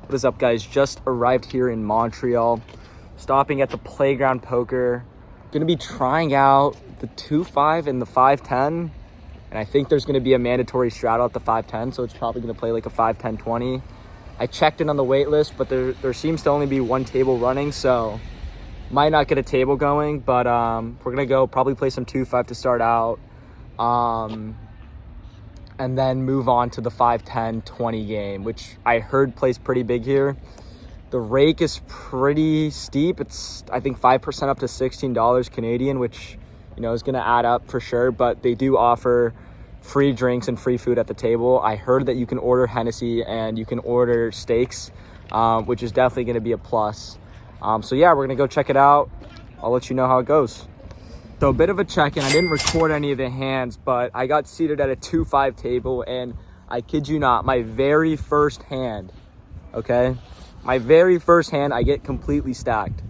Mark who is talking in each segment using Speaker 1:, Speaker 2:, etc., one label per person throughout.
Speaker 1: What is up, guys? Just arrived here in Montreal, stopping at the Playground Poker. Gonna be trying out the 2-5 and the 5-10, and I think there's gonna be a mandatory straddle at the 5-10, so it's probably gonna play like a 5-10-20. I checked in on the wait list, but there seems to only be one table running, so might not get a table going, but we're gonna go probably play some 2-5 to start out, and then move on to the 5-10-20 game, which I heard plays pretty big here. The rake is pretty steep. It's, I think, 5% up to $16 Canadian, which, you know, is going to add up for sure. But they do offer free drinks and free food at the table. I heard that you can order Hennessy and you can order steaks, which is definitely going to be a plus. So, yeah, we're going to go check it out. I'll let you know how it goes. So a bit of a check-in. I didn't record any of the hands, but I got seated at a 2-5 table, and I kid you not, my very first hand, okay? My very first hand, I get completely stacked.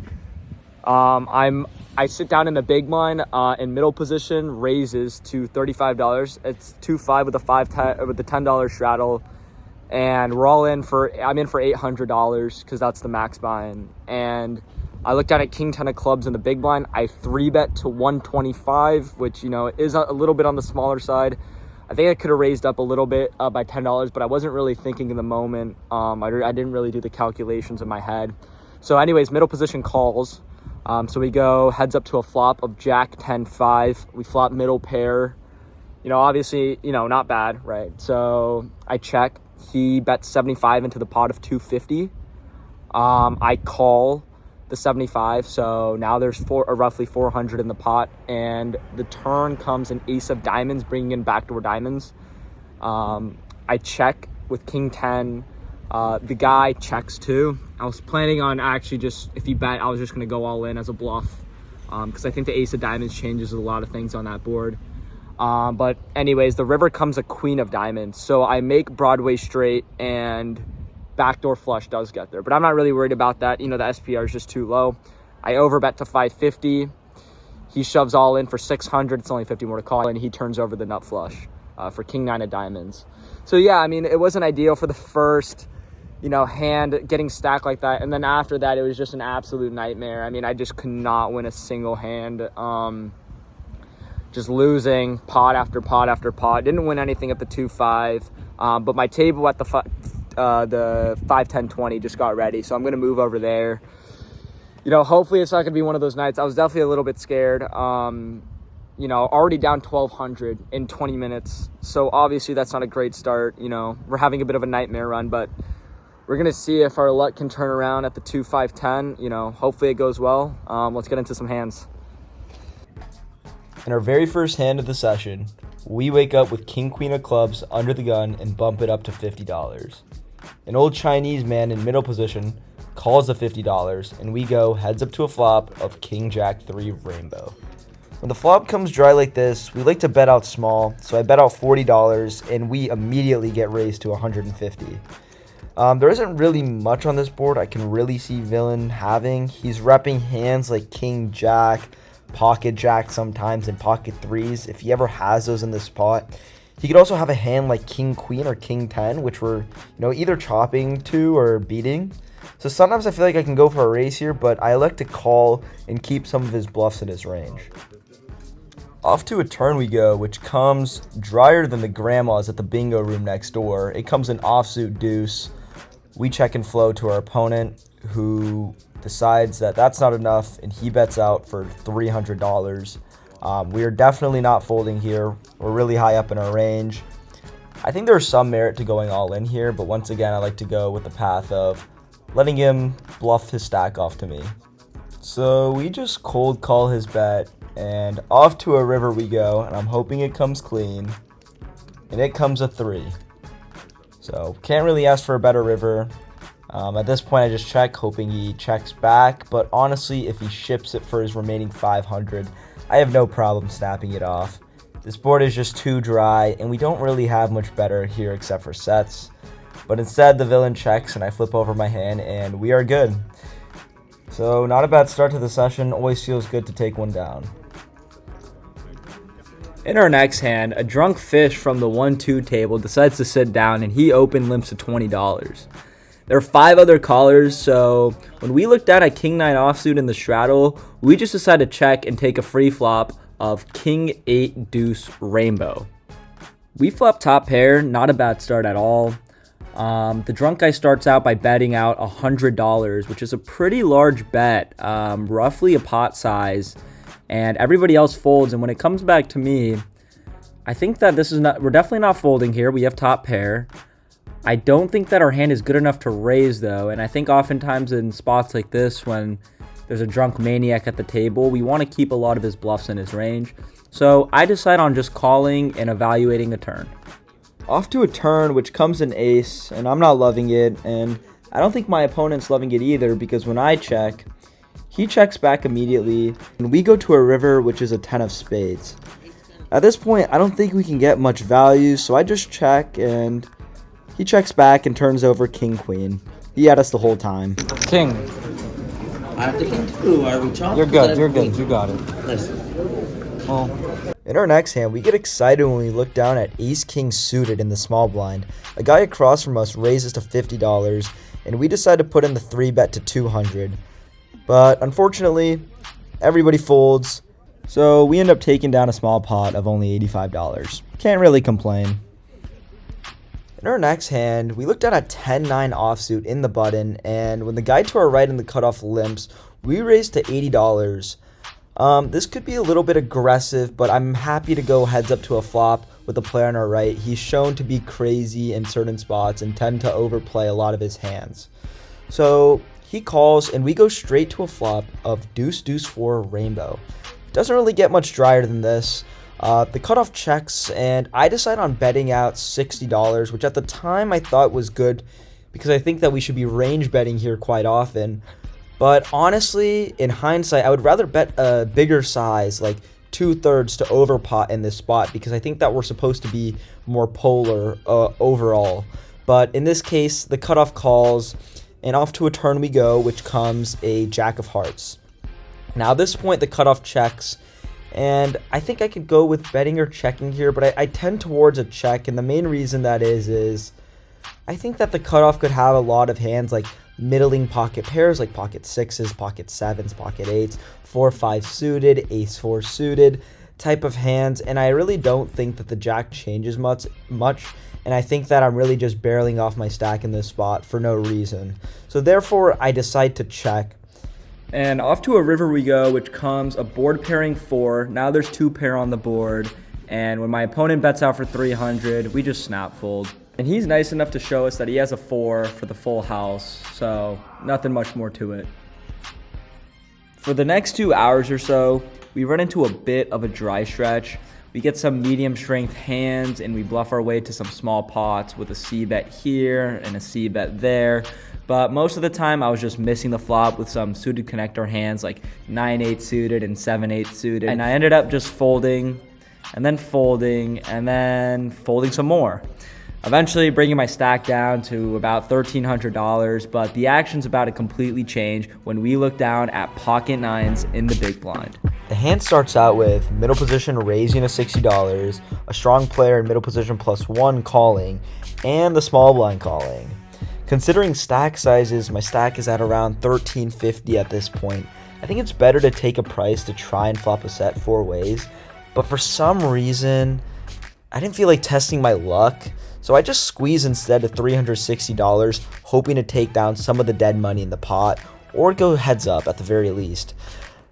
Speaker 1: I sit down in the big blind in middle position, raises to $35. It's 2-5 with a with the $10 straddle, and I'm in for $800 because that's the max buy-in. And I looked down at King 10 of clubs in the big blind. I 3-bet to 125, which, you know, is a little bit on the smaller side. I think I could have raised up a little bit by $10, but I wasn't really thinking in the moment. I didn't really do the calculations in my head. So anyways, middle position calls. So we go heads up to a flop of Jack 10-5. We flop middle pair. You know, obviously, you know, not bad, right? So I check. He bets 75 into the pot of 250. I call the 75, so now there's roughly 400 in the pot, and the turn comes an ace of diamonds, bringing in backdoor diamonds. I check with King 10. The guy checks too. I was planning on actually just, if he bet, I was just going to go all in as a bluff, because I think the ace of diamonds changes a lot of things on that board. But anyways, the river comes a queen of diamonds, so I make Broadway straight, and backdoor flush does get there, but I'm not really worried about that. You know, the SPR is just too low. I overbet to 550. He shoves all in for 600. It's only 50 more to call, and he turns over the nut flush for King 9 of diamonds. So yeah, I mean, it wasn't ideal for the first, you know, hand getting stacked like that, and then after that, it was just an absolute nightmare. I mean, I just could not win a single hand. Just losing pot after pot after pot. Didn't win anything at the 2-5, but my table at the 5-10-20 just got ready, so I'm gonna move over there. You know, hopefully it's not gonna be one of those nights. I was definitely a little bit scared. You know, already down 1,200 in 20 minutes, so obviously that's not a great start. You know, we're having a bit of a nightmare run, but we're gonna see if our luck can turn around at the 2-5-10. You know, hopefully it goes well. Let's get into some hands.
Speaker 2: In our very first hand of the session, we wake up with King Queen of clubs under the gun and bump it up to $50. An old Chinese man in middle position calls the $50, and we go heads up to a flop of King Jack 3 rainbow. When the flop comes dry like this, we like to bet out small, so I bet out $40, and we immediately get raised to $150. There isn't really much on this board I can really see Villain having. He's repping hands like King Jack, pocket Jack sometimes, and pocket threes, if he ever has those in this spot. He could also have a hand like King Queen or King 10, which we're, you know, either chopping to or beating. So sometimes I feel like I can go for a raise here, but I elect to call and keep some of his bluffs in his range. Off to a turn we go, which comes drier than the grandmas at the bingo room next door. It comes an offsuit deuce. We check and flow to our opponent, who decides that that's not enough, and he bets out for $300. We are definitely not folding here. We're really high up in our range. I think there's some merit to going all in here, but once again, I like to go with the path of letting him bluff his stack off to me. So we just cold call his bet, and off to a river we go, and I'm hoping it comes clean, and it comes a 3. So can't really ask for a better river. At this point, I just check, hoping he checks back, but honestly, if he ships it for his remaining 500, I have no problem snapping it off. This board is just too dry, and we don't really have much better here except for sets. But instead, the villain checks, and I flip over my hand, and we are good. So not a bad start to the session. Always feels good to take one down.
Speaker 1: In our next hand, a drunk fish from the 1-2 table decides to sit down, and he open limps to $20. There are 5 other callers, so when we look down at king 9 offsuit in the straddle, we just decide to check and take a free flop of king 8 deuce rainbow. We flop top pair, not a bad start at all. The drunk guy starts out by betting out $100, which is a pretty large bet, roughly a pot size, and everybody else folds. And when it comes back to me, I think that we're definitely not folding here. We have top pair. I don't think that our hand is good enough to raise, though, and I think oftentimes in spots like this, when there's a drunk maniac at the table, we want to keep a lot of his bluffs in his range. So I decide on just calling and evaluating a turn.
Speaker 2: Off to a turn, which comes an ace, and I'm not loving it, and I don't think my opponent's loving it either, because when I check, he checks back immediately, and we go to a river, which is a 10 of spades. At this point, I don't think we can get much value, so I just check, and he checks back and turns over king queen. He had us the whole time.
Speaker 1: King.
Speaker 3: I have to king too. Are we chopped?
Speaker 1: You're good. You got it.
Speaker 3: Listen.
Speaker 1: Well,
Speaker 2: in our next hand, we get excited when we look down at ace-king suited in the small blind. A guy across from us raises to $50, and we decide to put in the 3-bet to $200. But unfortunately, everybody folds, so we end up taking down a small pot of only $85. Can't really complain. In our next hand, we looked at a 10-9 offsuit in the button, and when the guy to our right in the cutoff limps, we raised to $80. This could be a little bit aggressive, but I'm happy to go heads up to a flop with the player on our right. He's shown to be crazy in certain spots and tend to overplay a lot of his hands. So he calls, and we go straight to a flop of deuce, deuce 4 rainbow. Doesn't really get much drier than this. The cutoff checks, and I decide on betting out $60, which at the time I thought was good because I think that we should be range betting here quite often. But honestly, in hindsight, I would rather bet a bigger size, like 2/3 to overpot in this spot, because I think that we're supposed to be more polar overall. But in this case, the cutoff calls, and off to a turn we go, which comes a jack of hearts. Now at this point, the cutoff checks, and I think I could go with betting or checking here, but I tend towards a check, and the main reason that is I think that the cutoff could have a lot of hands like middling pocket pairs, like pocket 6s, pocket 7s, pocket 8s, 4-5 suited, ace 4 suited type of hands, and I really don't think that the jack changes much, and I think that I'm really just barreling off my stack in this spot for no reason. So therefore, I decide to check.
Speaker 1: and off to a river we go, which comes a board pairing 4. Now there's 2 pair on the board, and when my opponent bets out for 300, we just snap fold. And he's nice enough to show us that he has a 4 for the full house, so nothing much more to it. For the next 2 hours or so, we run into a bit of a dry stretch. We get some medium strength hands, and we bluff our way to some small pots with a C bet here and a C bet there. But most of the time, I was just missing the flop with some suited connector hands like 9-8 suited and 7-8 suited. And I ended up just folding, and then folding, and then folding some more. Eventually bringing my stack down to about $1,300, but the action's about to completely change when we look down at pocket 9s in the big blind.
Speaker 2: The hand starts out with middle position raising to $60, a strong player in middle position +1 calling, and the small blind calling. Considering stack sizes, my stack is at around $1,350 at this point. I think it's better to take a price to try and flop a set 4 ways, but for some reason, I didn't feel like testing my luck, so I just squeezed instead to $360, hoping to take down some of the dead money in the pot, or go heads up at the very least.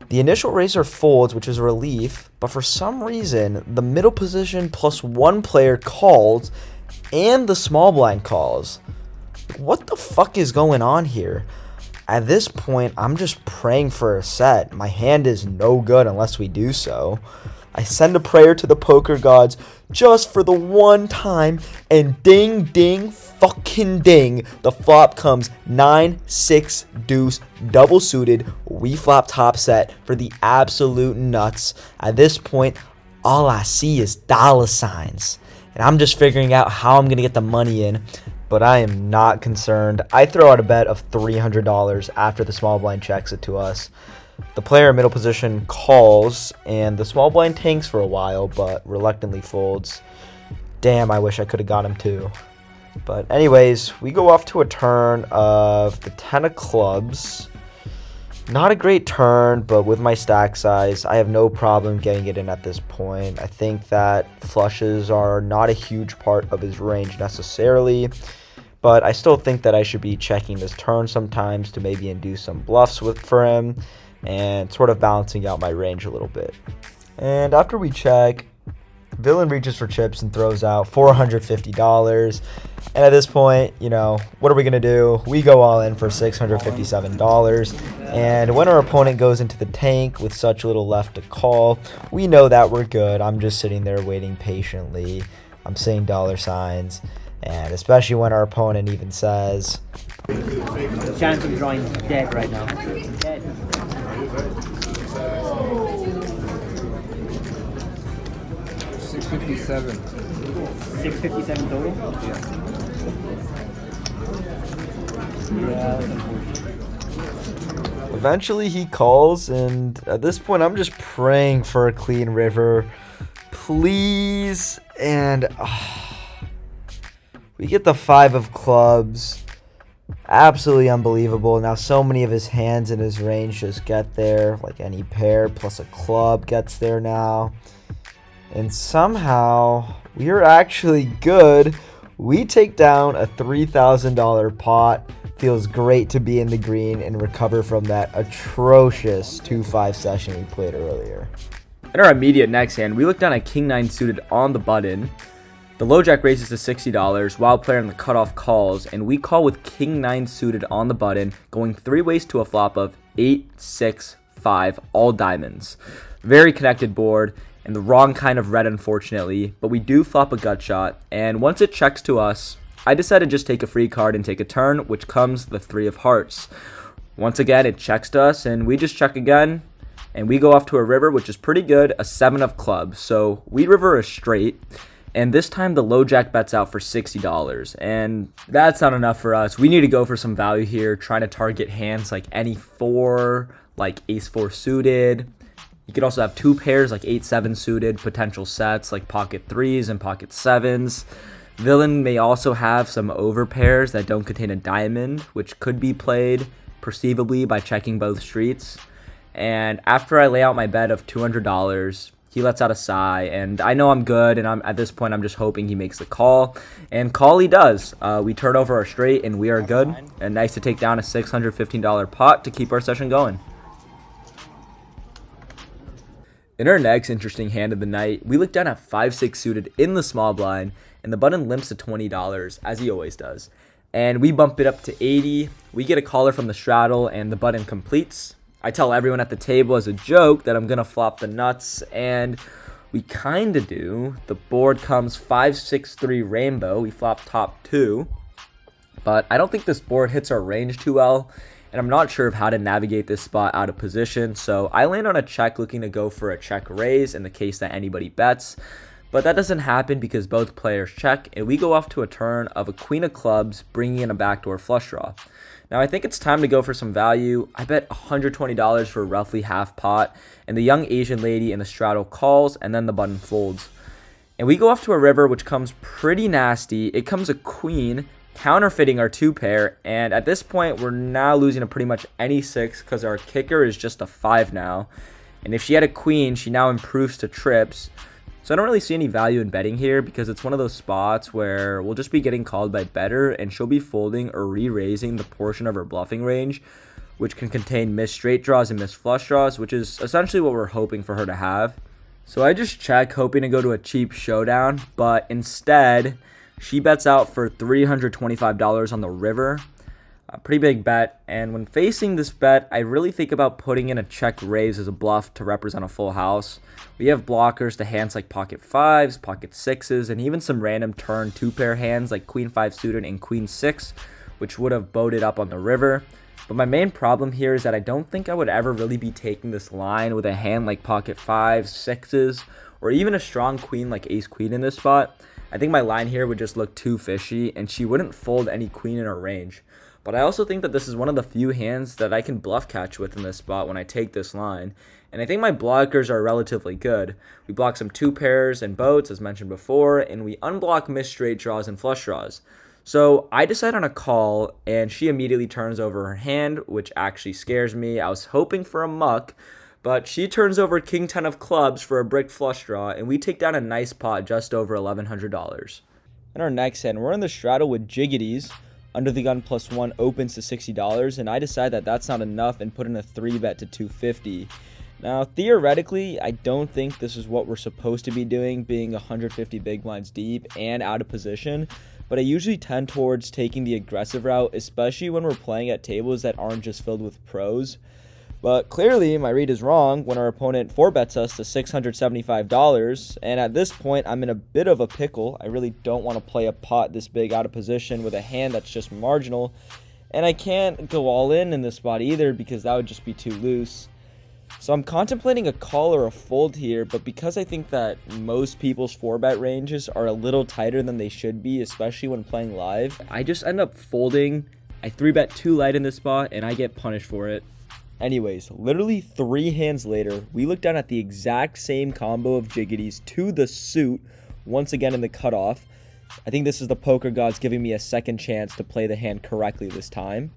Speaker 2: The initial raiser folds, which is a relief, but for some reason, the middle position +1 player calls, and the small blind calls. What the fuck is going on here? At this point, I'm just praying for a set. My hand is no good unless we do so. I send a prayer to the poker gods just for the one time, and ding, ding, fucking ding, the flop comes 9-6 deuce double suited. We flop top set for the absolute nuts. At this point, all I see is dollar signs, and I'm just figuring out how I'm gonna get the money in, but I am not concerned. I throw out a bet of $300 after the small blind checks it to us. The player in middle position calls, and the small blind tanks for a while, but reluctantly folds. Damn, I wish I could have got him too. But anyways, we go off to a turn of the 10 of clubs. Not a great turn, but with my stack size, I have no problem getting it in at this point. I think that flushes are not a huge part of his range necessarily, but I still think that I should be checking this turn sometimes to maybe induce some bluffs for him and sort of balancing out my range a little bit. And after we check, Villain reaches for chips and throws out $450. And at this point, what are we going to do? We go all in for $657. And when our opponent goes into the tank with such little left to call, we know that we're good. I'm just sitting there waiting patiently. I'm seeing dollar signs. And especially when our opponent even says,
Speaker 3: Chance of drawing dead right now. Dead.
Speaker 4: $657.
Speaker 3: 657 total?
Speaker 4: Yeah.
Speaker 3: Yeah.
Speaker 2: eventually he calls, and at this point I'm just praying for a clean river. Please. And we get the 5 of clubs. Absolutely unbelievable. Now so many of his hands in his range just get there, like any pair plus a club gets there now. And somehow we are actually good. We take down a $3,000 pot. Feels great to be in the green and recover from that atrocious 2-5 session we played earlier.
Speaker 1: In our immediate next hand, we look down at King 9 suited on the button. The low jack raises to $60, wild player in the cutoff calls, and we call with King 9 suited on the button, going 3 ways to a flop of 8, 6, 5, all diamonds. Very connected board, and the wrong kind of red unfortunately, but we do flop a gut shot, and once it checks to us, I decided to just take a free card and take a turn, which comes the 3 of hearts. Once again, it checks to us, and we just check again, and we go off to a river, which is pretty good, a 7 of clubs. So we river a straight, and this time the low jack bets out for $60, and that's not enough for us. We need to go for some value here, trying to target hands like any 4, like ace 4 suited. You could also have 2 pairs like 8-7 suited, potential sets like pocket 3s and pocket 7s. Villain may also have some over pairs that don't contain a diamond, which could be played perceivably by checking both streets. And after I lay out my bet of $200, he lets out a sigh, and I know I'm good, and at this point I'm just hoping he makes the call, and call he does. We turn over our straight, and we are good, and nice to take down a $615 pot to keep our session going. In our next interesting hand of the night, we look down at 5-6 suited in the small blind, and the button limps to $20, as he always does. And we bump it up to 80, we get a caller from the straddle, and the button completes. I tell everyone at the table as a joke that I'm going to flop the nuts, and we kind of do. The board comes 5-6-3 rainbow, we flop top 2, but I don't think this board hits our range too well, and I'm not sure of how to navigate this spot out of position, so I land on a check looking to go for a check raise in the case that anybody bets. But that doesn't happen because both players check, and we go off to a turn of a queen of clubs, bringing in a backdoor flush draw. Now I think it's time to go for some value. I bet $120 for roughly half pot, and the young Asian lady in the straddle calls, and then the button folds. And we go off to a river, which comes pretty nasty. It comes a queen, counterfeiting our 2 pair, and at this point we're now losing to pretty much any 6 because our kicker is just a 5 now. And if she had a queen, she now improves to trips. So I don't really see any value in betting here because it's one of those spots where we'll just be getting called by better, and she'll be folding or re-raising the portion of her bluffing range, which can contain missed straight draws and missed flush draws, which is essentially what we're hoping for her to have. So I just check, hoping to go to a cheap showdown, but instead she bets out for $325 on the river. A pretty big bet, and when facing this bet, I really think about putting in a check raise as a bluff to represent a full house. We have blockers to hands like pocket 5s, pocket 6s, and even some random turn 2-pair hands like queen 5 suited and queen 6, which would have boated up on the river. But my main problem here is that I don't think I would ever really be taking this line with a hand like pocket 5s, 6s, or even a strong queen like ace queen in this spot. I think my line here would just look too fishy, and she wouldn't fold any queen in her range. But I also think that this is one of the few hands that I can bluff catch with in this spot when I take this line. And I think my blockers are relatively good. We block some 2 pairs and boats, as mentioned before, and we unblock missed straight draws and flush draws. So I decide on a call, and she immediately turns over her hand, which actually scares me. I was hoping for a muck, but she turns over king 10 of clubs for a brick flush draw, and we take down a nice pot just over $1,100. In our next hand, we're in the straddle with jiggities. Under the gun +1 opens to $60, and I decide that that's not enough and put in a 3-bet to $250. Now, theoretically, I don't think this is what we're supposed to be doing, being 150 big blinds deep and out of position, but I usually tend towards taking the aggressive route, especially when we're playing at tables that aren't just filled with pros. But clearly, my read is wrong when our opponent 4-bets us to $675, and at this point, I'm in a bit of a pickle. I really don't want to play a pot this big out of position with a hand that's just marginal, and I can't go all in this spot either because that would just be too loose. So I'm contemplating a call or a fold here, but because I think that most people's 4-bet ranges are a little tighter than they should be, especially when playing live, I just end up folding. I 3-bet too light in this spot, and I get punished for it. Anyways, literally 3 hands later, we look down at the exact same combo of jiggities to the suit, once again in the cutoff. I think this is the poker gods giving me a second chance to play the hand correctly this time.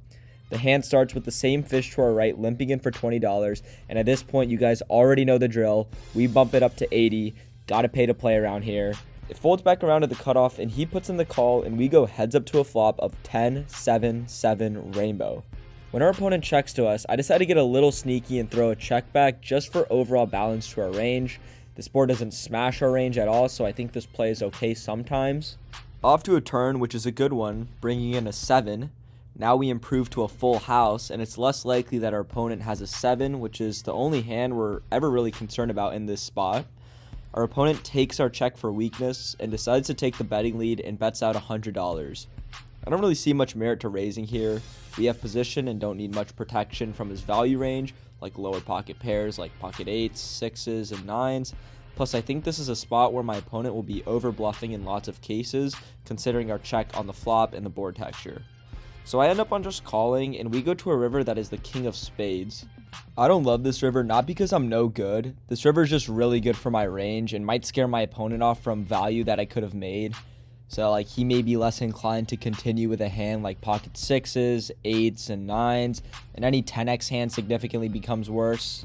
Speaker 1: The hand starts with the same fish to our right, limping in for $20, and at this point, you guys already know the drill. We bump it up to $80, gotta pay to play around here. It folds back around to the cutoff, and he puts in the call, and we go heads up to a flop of 10-7-7 rainbow. When our opponent checks to us, I decide to get a little sneaky and throw a check back just for overall balance to our range. This board doesn't smash our range at all, so I think this play is okay sometimes. Off to a turn, which is a good one, bringing in a 7. Now we improve to a full house, and it's less likely that our opponent has a 7, which is the only hand we're ever really concerned about in this spot. Our opponent takes our check for weakness and decides to take the betting lead and bets out $100. I don't really see much merit to raising here. We have position and don't need much protection from his value range, like lower pocket pairs like pocket 8s, 6s, and 9s. Plus, I think this is a spot where my opponent will be over bluffing in lots of cases, considering our check on the flop and the board texture. So I end up on just calling, and we go to a river that is the king of spades. I don't love this river, not because I'm no good. This river is just really good for my range and might scare my opponent off from value that I could have made. So like he may be less inclined to continue with a hand like pocket 6s, 8s, and 9s, and any 10x hand significantly becomes worse.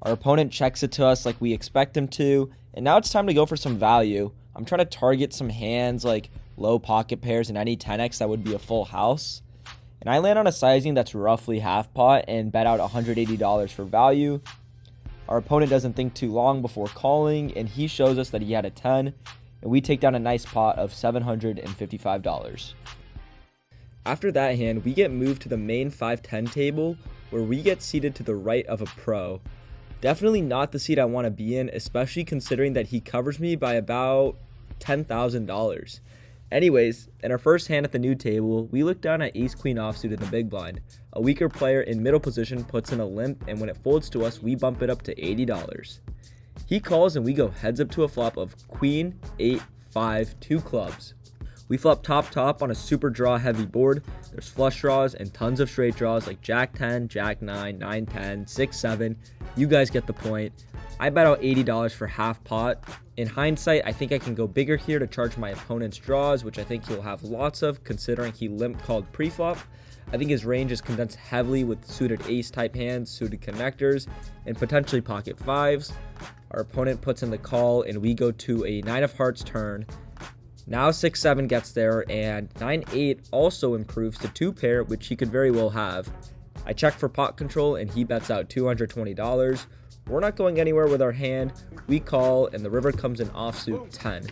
Speaker 1: Our opponent checks it to us like we expect him to, and now it's time to go for some value. I'm trying to target some hands like low pocket pairs and any 10x that would be a full house. And I land on a sizing that's roughly half pot and bet out $180 for value. Our opponent doesn't think too long before calling, and he shows us that he had a 10, and we take down a nice pot of $755. After that hand, we get moved to the main 5-10 table, where we get seated to the right of a pro. Definitely not the seat I want to be in, especially considering that he covers me by about $10,000. Anyways, in our first hand at the new table, we look down at ace-queen offsuit in the big blind. A weaker player in middle position puts in a limp, and when it folds to us, we bump it up to $80. He calls, and we go heads up to a flop of queen, 8, 5, 2 clubs. We flop top on a super draw heavy board. There's flush draws and tons of straight draws like jack 10, jack 9, 9, 10, 6, 7. You guys get the point. I bet out $80 for half pot. In hindsight, I think I can go bigger here to charge my opponent's draws, which I think he'll have lots of considering he limp called pre-flop. I think his range is condensed heavily with suited ace type hands, suited connectors, and potentially pocket 5s. Our opponent puts in the call, and we go to a 9 of hearts turn. Now 6-7 gets there, and 9-8 also improves to 2 pair, which he could very well have. I check for pot control, and he bets out $220. We're not going anywhere with our hand. We call, and the river comes in offsuit 10.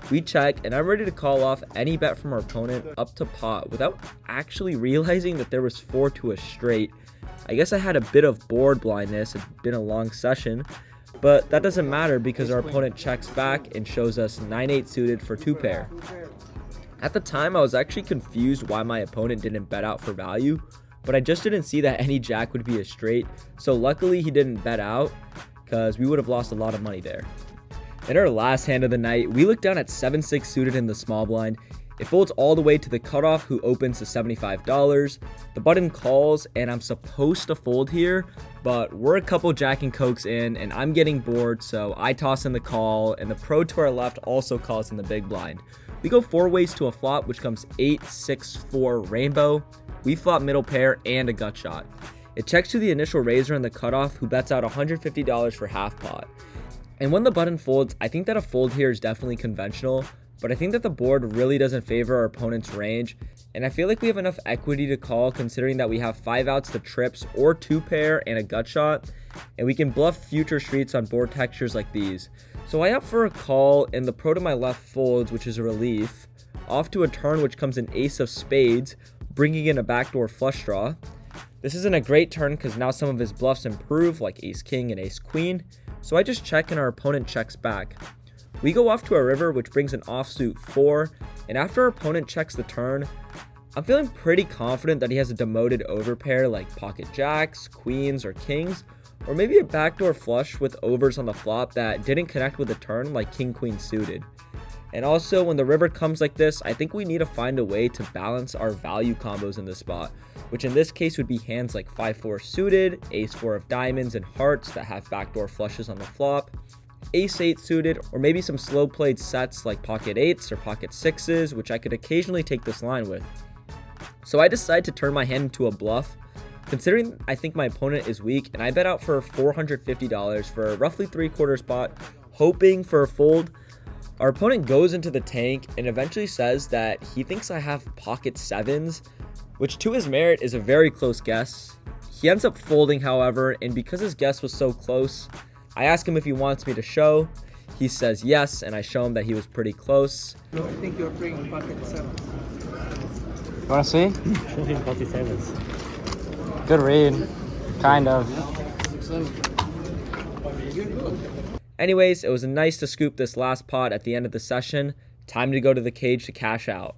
Speaker 1: We check, and I'm ready to call off any bet from our opponent up to pot without actually realizing that there was 4 to a straight. I guess I had a bit of board blindness. It's been a long session. But that doesn't matter because our opponent checks back and shows us 9-8 suited for 2 pair. At the time, I was actually confused why my opponent didn't bet out for value, but I just didn't see that any jack would be a straight, so luckily he didn't bet out because we would have lost a lot of money there. In our last hand of the night, we look down at 7-6 suited in the small blind. It folds all the way to the cutoff, who opens to $75. The button calls, and I'm supposed to fold here, but we're a couple jack and cokes in, and I'm getting bored, so I toss in the call, and the pro to our left also calls in the big blind. We go 4 ways to a flop, which comes 8, 6, 4 rainbow. We flop middle pair and a gut shot. It checks to the initial raiser and the cutoff, who bets out $150 for half pot. And when the button folds, I think that a fold here is definitely conventional, but I think that the board really doesn't favor our opponent's range, and I feel like we have enough equity to call considering that we have 5 outs to trips or 2 pair and a gut shot, and we can bluff future streets on board textures like these. So I opt for a call, and the pro to my left folds, which is a relief, off to a turn which comes an ace of spades, bringing in a backdoor flush draw. This isn't a great turn because now some of his bluffs improve, like ace king and ace queen, so I just check and our opponent checks back. We go off to a river, which brings an offsuit 4, and after our opponent checks the turn, I'm feeling pretty confident that he has a demoted overpair like pocket jacks, queens, or kings, or maybe a backdoor flush with overs on the flop that didn't connect with the turn like king queen suited. And also, when the river comes like this, I think we need to find a way to balance our value combos in this spot, which in this case would be hands like 5-4 suited, ace-4 of diamonds and hearts that have backdoor flushes on the flop, ace-8 suited, or maybe some slow-played sets like pocket 8s or pocket 6s, which I could occasionally take this line with. So I decide to turn my hand into a bluff, considering I think my opponent is weak, and I bet out for $450 for a roughly 3/4 spot, hoping for a fold. Our opponent goes into the tank and eventually says that he thinks I have pocket 7s, which to his merit is a very close guess. He ends up folding, however, and because his guess was so close, I ask him if he wants me to show. He says yes, and I show him that he was pretty close.
Speaker 4: No, I think you're bringing pocket 7s.
Speaker 1: Wanna see?
Speaker 3: Show him pocket 7s.
Speaker 1: Good read. Kind of. Anyways, it was nice to scoop this last pot at the end of the session. Time to go to the cage to cash out.